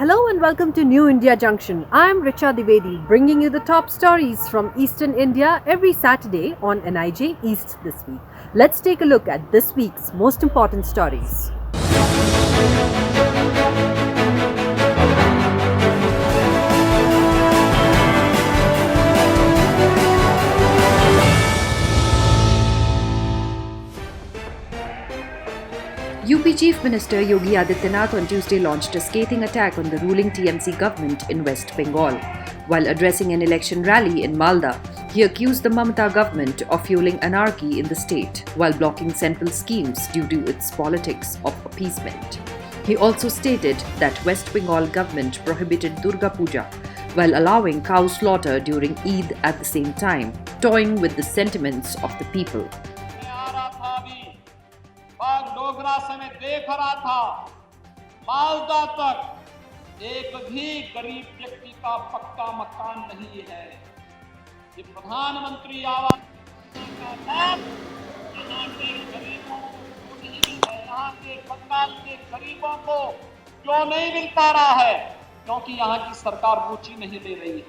Hello and welcome to New India Junction. I'm Richa Divedi, bringing you the top stories from Eastern India every Saturday on NIJ East this week. Let's take a look at this week's most important stories. UP Chief Minister Yogi Adityanath on Tuesday launched a scathing attack on the ruling TMC government in West Bengal. While addressing an election rally in Malda, he accused the Mamata government of fueling anarchy in the state while blocking central schemes due to its politics of appeasement. He also stated that West Bengal government prohibited Durga Puja while allowing cow slaughter during Eid at the same time, toying with the sentiments of the people. Dogra से मैं देख रहा था मालदा तक एक भी गरीब व्यक्ति का पक्का मकान नहीं है। ये प्रधानमंत्री आवास योजना का लाभ यहाँ के गरीबों को नहीं मिल रहा है। यहाँ के बंगाल के गरीबों को क्यों नहीं मिल पा रहा है? क्योंकि यहाँ की सरकार रुचि नहीं ले रही है।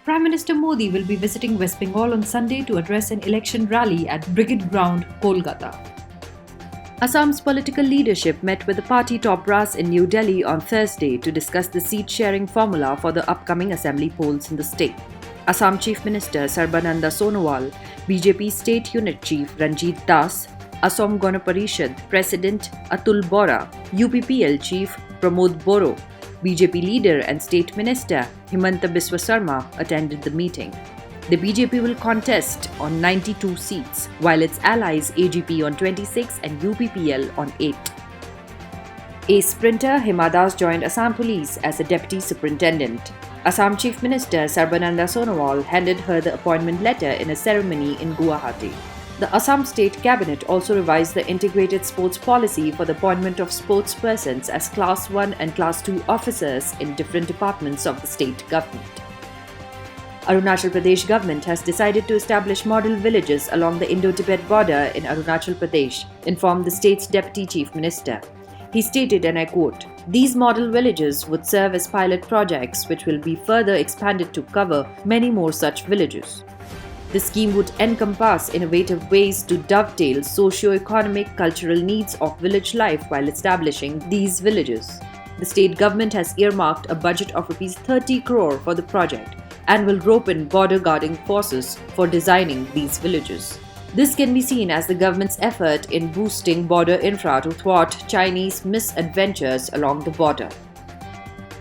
Prime Minister Modi will be visiting West Bengal on Sunday to address an election rally at Brigade Ground, Kolkata. Assam's political leadership met with the party top brass in New Delhi on Thursday to discuss the seat-sharing formula for the upcoming assembly polls in the state. Assam Chief Minister Sarbananda Sonowal, BJP State Unit Chief Ranjit Das, Assam Gana Parishad President Atul Bora, UPPL Chief Pramod Boro, BJP leader and State Minister Himanta Biswa Sarma attended the meeting. The BJP will contest on 92 seats, while its allies AGP on 26 and UPPL on 8. Ace sprinter Hima Das joined Assam Police as a deputy superintendent. Assam Chief Minister Sarbananda Sonowal handed her the appointment letter in a ceremony in Guwahati. The Assam State Cabinet also revised the integrated sports policy for the appointment of sportspersons as Class 1 and Class 2 officers in different departments of the state government. Arunachal Pradesh government has decided to establish model villages along the Indo-Tibet border in Arunachal Pradesh, informed the state's Deputy Chief Minister. He stated, and I quote, "These model villages would serve as pilot projects which will be further expanded to cover many more such villages." The scheme would encompass innovative ways to dovetail socio-economic cultural needs of village life while establishing these villages. The state government has earmarked a budget of Rs 30 crore for the project and will rope in border guarding forces for designing these villages. This can be seen as the government's effort in boosting border infra to thwart Chinese misadventures along the border.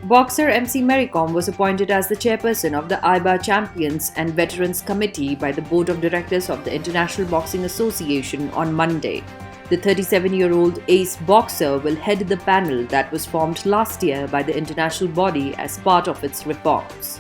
Boxer MC Mary Kom was appointed as the chairperson of the IBA Champions and Veterans Committee by the Board of Directors of the International Boxing Association on Monday. The 37-year-old ace boxer will head the panel that was formed last year by the international body as part of its reforms.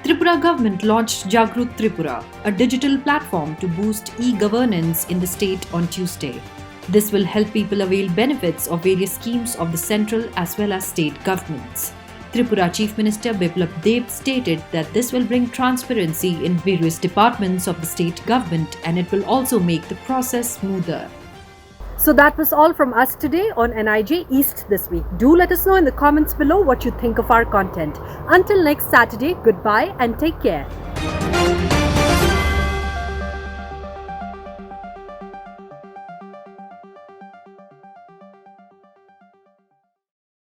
Tripura government launched Jagrut Tripura, a digital platform to boost e-governance in the state on Tuesday. This will help people avail benefits of various schemes of the central as well as state governments. Tripura Chief Minister Biplab Deb stated that this will bring transparency in various departments of the state government and it will also make the process smoother. So that was all from us today on NIJ East this week. Do let us know in the comments below what you think of our content. Until next Saturday, goodbye and take care.